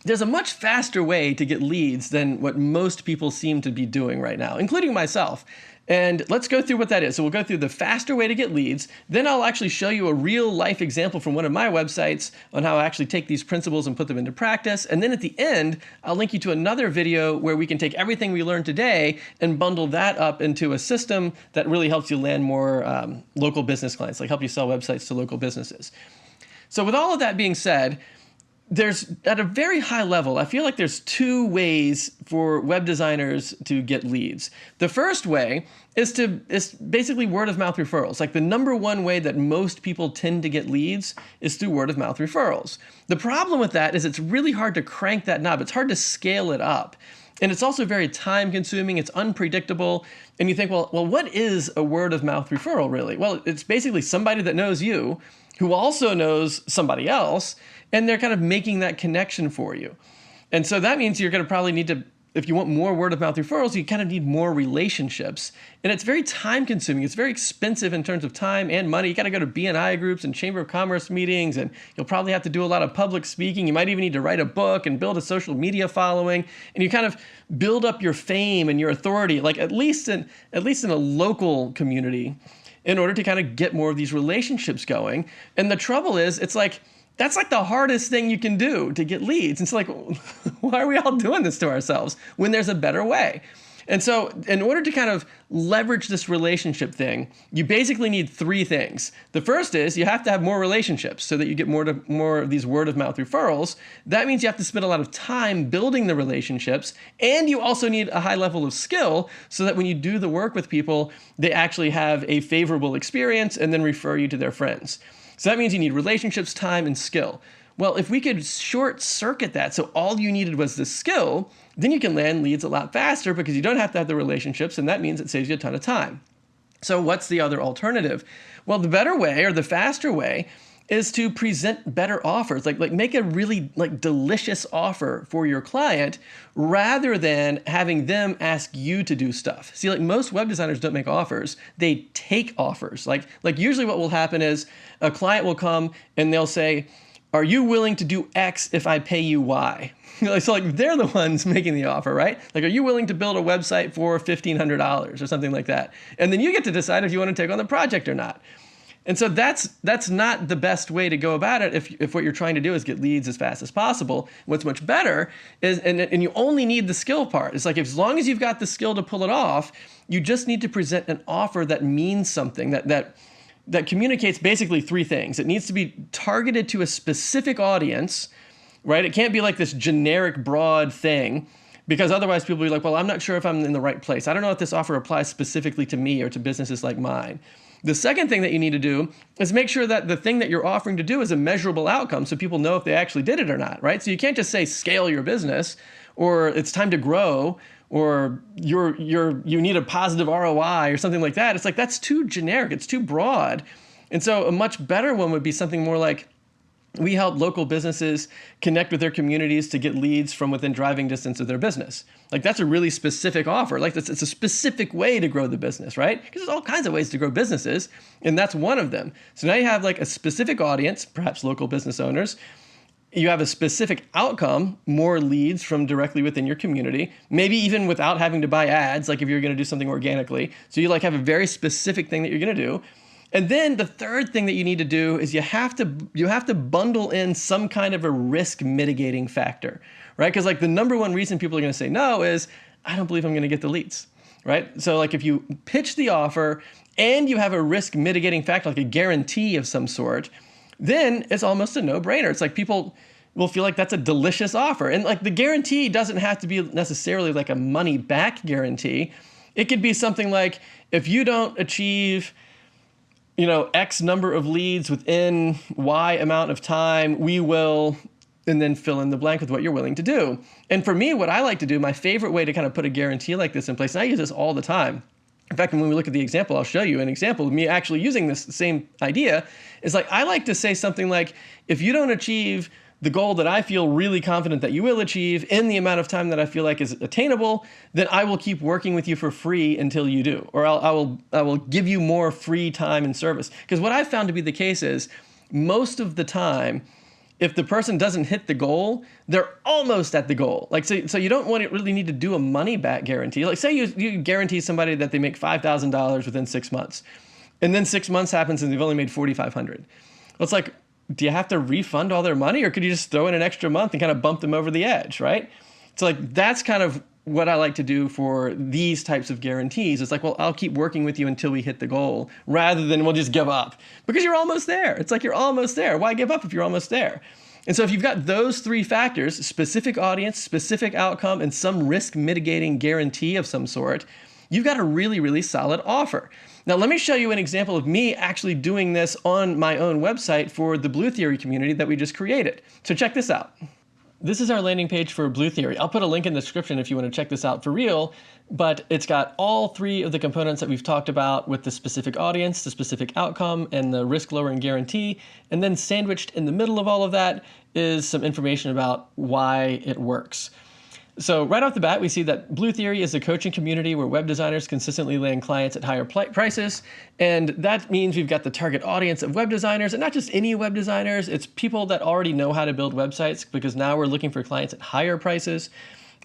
there's a much faster way to get leads than what most people seem to be doing right now, including myself. And let's go through what that is. So we'll go through the faster way to get leads. Then I'll actually show you a real life example from one of my websites on how I actually take these principles and put them into practice. And then at the end, I'll link you to another video where we can take everything we learned today and bundle that up into a system that really helps you land more local business clients, like help you sell websites to local businesses. So with all of that being said, there's, at a very high level, I feel like there's two ways for web designers to get leads. The first way is basically word of mouth referrals. Like the number one way that most people tend to get leads is through word of mouth referrals. The problem with that is it's really hard to crank that knob. It's hard to scale it up. And it's also very time consuming, it's unpredictable. And you think, well, what is a word of mouth referral really? Well, it's basically somebody that knows you who also knows somebody else, and they're kind of making that connection for you. And so that means you're going to probably need to, if you want more word of mouth referrals, you kind of need more relationships. And it's very time consuming. It's very expensive in terms of time and money. You got to go to BNI groups and Chamber of Commerce meetings, and you'll probably have to do a lot of public speaking. You might even need to write a book and build a social media following. And you kind of build up your fame and your authority, like at least in a local community, in order to kind of get more of these relationships going. And the trouble is, it's like, that's like the hardest thing you can do to get leads. And it's like, why are we all doing this to ourselves when there's a better way? And so in order to kind of leverage this relationship thing, you basically need three things. The first is you have to have more relationships so that you get more of these word of mouth referrals. That means you have to spend a lot of time building the relationships, and you also need a high level of skill so that when you do the work with people, they actually have a favorable experience and then refer you to their friends. So that means you need relationships, time, and skill. Well, if we could short circuit that, so all you needed was the skill, then you can land leads a lot faster because you don't have to have the relationships, and that means it saves you a ton of time. So what's the other alternative? Well, the better way, or the faster way, is to present better offers, like make a really delicious offer for your client rather than having them ask you to do stuff. See, like most web designers don't make offers, they take offers. Like usually what will happen is a client will come and they'll say, are you willing to do X if I pay you Y? So like they're the ones making the offer, right? Like, are you willing to build a website for $1,500 or something like that? And then you get to decide if you want to take on the project or not. And so that's not the best way to go about it if what you're trying to do is get leads as fast as possible. What's much better is, and you only need the skill part. It's like as long as you've got the skill to pull it off, you just need to present an offer that means something, that communicates basically three things. It needs to be targeted to a specific audience, right? It can't be like this generic broad thing, because otherwise people will be like, well, I'm not sure if I'm in the right place. I don't know if this offer applies specifically to me or to businesses like mine. The second thing that you need to do is make sure that the thing that you're offering to do is a measurable outcome so people know if they actually did it or not, right? So you can't just say scale your business, or it's time to grow, or you need a positive ROI or something like that. It's like that's too generic, it's too broad. And so a much better one would be something more like, we help local businesses connect with their communities to get leads from within driving distance of their business. Like that's a really specific offer. Like it's a specific way to grow the business, right? Because there's all kinds of ways to grow businesses, and that's one of them. So now you have like a specific audience, perhaps local business owners. You have a specific outcome, more leads from directly within your community, maybe even without having to buy ads, like if you're going to do something organically. So you like have a very specific thing that you're going to do. And then the third thing that you need to do is you have to bundle in some kind of a risk mitigating factor, right? Because like the number one reason people are going to say no is, I don't believe I'm going to get the leads, right? So like if you pitch the offer and you have a risk mitigating factor, like a guarantee of some sort, then it's almost a no-brainer. It's like people will feel like that's a delicious offer. And like the guarantee doesn't have to be necessarily like a money back guarantee. It could be something like, if you don't achieve X number of leads within Y amount of time, we will, and then fill in the blank with what you're willing to do. And for me, what I like to do, my favorite way to kind of put a guarantee like this in place, and I use this all the time. In fact, when we look at the example, I'll show you an example of me actually using this same idea, is like, I like to say something like, if you don't achieve the goal that I feel really confident that you will achieve in the amount of time that I feel like is attainable, then I will keep working with you for free until you do, or I will give you more free time and service. Because what I've found to be the case is most of the time, if the person doesn't hit the goal, they're almost at the goal. Like, so you don't really need to do a money back guarantee. Like, say you guarantee somebody that they make $5,000 within 6 months, and then 6 months happens and they've only made $4,500. Well, it's like, do you have to refund all their money, or could you just throw in an extra month and kind of bump them over the edge, right? So like, that's kind of what I like to do for these types of guarantees. It's like, well, I'll keep working with you until we hit the goal, rather than we'll just give up, because you're almost there. It's like, you're almost there. Why give up if you're almost there? And so if you've got those three factors, specific audience, specific outcome, and some risk mitigating guarantee of some sort, you've got a really, really solid offer. Now, let me show you an example of me actually doing this on my own website for the Blue Theory community that we just created. So check this out. This is our landing page for Blue Theory. I'll put a link in the description if you want to check this out for real, but it's got all three of the components that we've talked about, with the specific audience, the specific outcome, and the risk lowering guarantee. And then sandwiched in the middle of all of that is some information about why it works. So right off the bat, we see that Blue Theory is a coaching community where web designers consistently land clients at higher prices. And that means we've got the target audience of web designers, and not just any web designers. It's people that already know how to build websites, because now we're looking for clients at higher prices.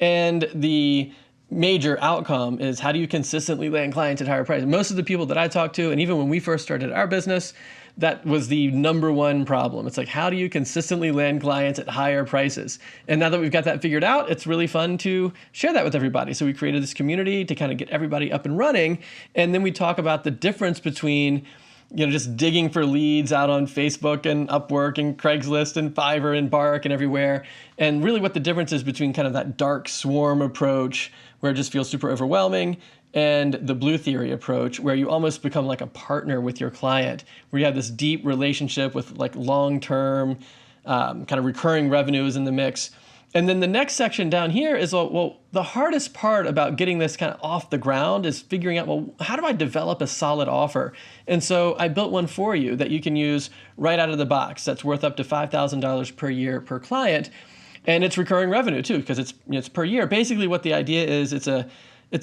And the major outcome is, how do you consistently land clients at higher prices? Most of the people that I talk to, and even when we first started our business, that was the number one problem. It's like, how do you consistently land clients at higher prices? And now that we've got that figured out, it's really fun to share that with everybody. So we created this community to kind of get everybody up and running. And then we talk about the difference between, just digging for leads out on Facebook and Upwork and Craigslist and Fiverr and Bark and everywhere. And really what the difference is between kind of that dark swarm approach, where it just feels super overwhelming, and the Blue Theory approach, where you almost become like a partner with your client, where you have this deep relationship with like long-term kind of recurring revenues in the mix. And then the next section down here is, well, the hardest part about getting this kind of off the ground is figuring out, well, how do I develop a solid offer? And so I built one for you that you can use right out of the box. That's worth up to $5,000 per year per client. And it's recurring revenue too, because it's per year. Basically what the idea is, it's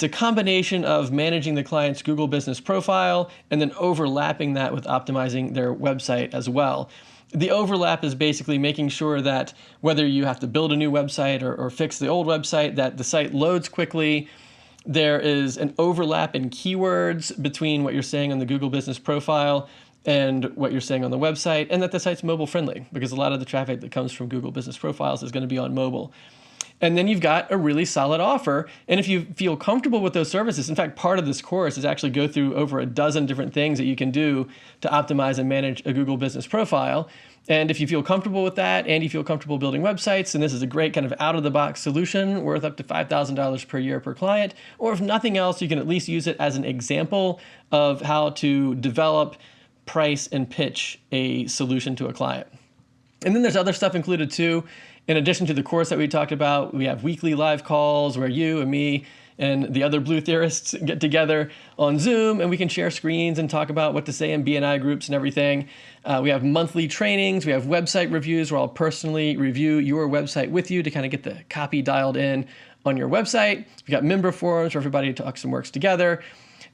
a combination of managing the client's Google business profile and then overlapping that with optimizing their website as well. The overlap is basically making sure that whether you have to build a new website or fix the old website, that the site loads quickly. There is an overlap in keywords between what you're saying on the Google business profile and what you're saying on the website, and that the site's mobile friendly, because a lot of the traffic that comes from Google business profiles is going to be on mobile. And then you've got a really solid offer. And if you feel comfortable with those services, in fact, part of this course is actually go through over a dozen different things that you can do to optimize and manage a Google business profile. And if you feel comfortable with that, and you feel comfortable building websites, then this is a great kind of out-of-the-box solution worth up to $5,000 per year per client. Or if nothing else, you can at least use it as an example of how to develop, price, and pitch a solution to a client. And then there's other stuff included too. In addition to the course that we talked about, we have weekly live calls where you and me and the other Blue Theorists get together on Zoom, and we can share screens and talk about what to say in BNI groups and everything. We have monthly trainings. We have website reviews where I'll personally review your website with you to kind of get the copy dialed in on your website. We got member forums where everybody talks and works together.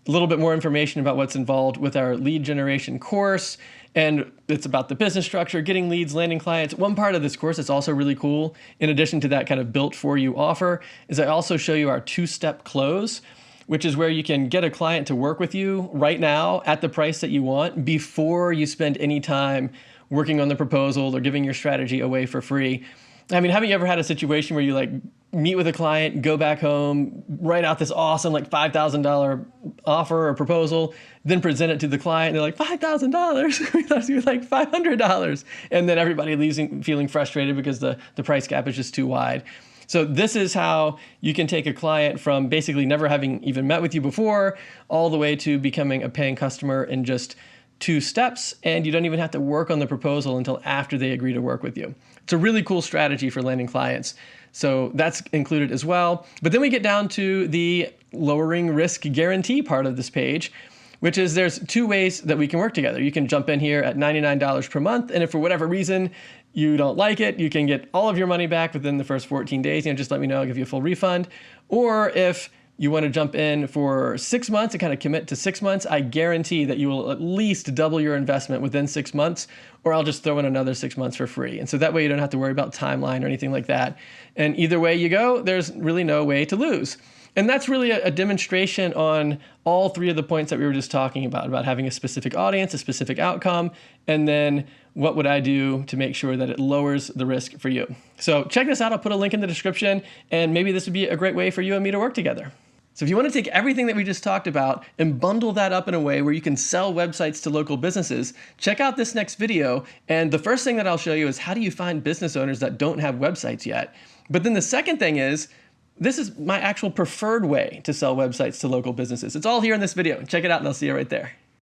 A little bit more information about what's involved with our lead generation course. And it's about the business structure, getting leads, landing clients. One part of this course that's also really cool, in addition to that kind of built for you offer, is I also show you our two-step close, which is where you can get a client to work with you right now at the price that you want before you spend any time working on the proposal or giving your strategy away for free. I mean, haven't you ever had a situation where you like meet with a client, go back home, write out this awesome like $5,000 offer or proposal, then present it to the client, and they're like, $5,000? We thought it was like $500. And then everybody leaves feeling frustrated because the price gap is just too wide. So this is how you can take a client from basically never having even met with you before all the way to becoming a paying customer in just 2 steps, and you don't even have to work on the proposal until after they agree to work with you. It's a really cool strategy for landing clients. So that's included as well. But then we get down to the lowering risk guarantee part of this page, which is there's 2 ways that we can work together. You can jump in here at $99 per month, and if for whatever reason you don't like it, you can get all of your money back within the first 14 days. Just let me know, I'll give you a full refund. Or if you want to jump in for 6 months and kind of commit to 6 months, I guarantee that you will at least double your investment within 6 months, or I'll just throw in another 6 months for free. And so that way you don't have to worry about timeline or anything like that. And either way you go, there's really no way to lose. And that's really a demonstration on all three of the points that we were just talking about having a specific audience, a specific outcome, and then what would I do to make sure that it lowers the risk for you. So check this out. I'll put a link in the description, and maybe this would be a great way for you and me to work together. So if you want to take everything that we just talked about and bundle that up in a way where you can sell websites to local businesses, check out this next video. And the first thing that I'll show you is how do you find business owners that don't have websites yet. But then the second thing is, this is my actual preferred way to sell websites to local businesses. It's all here in this video. Check it out and I'll see you right there.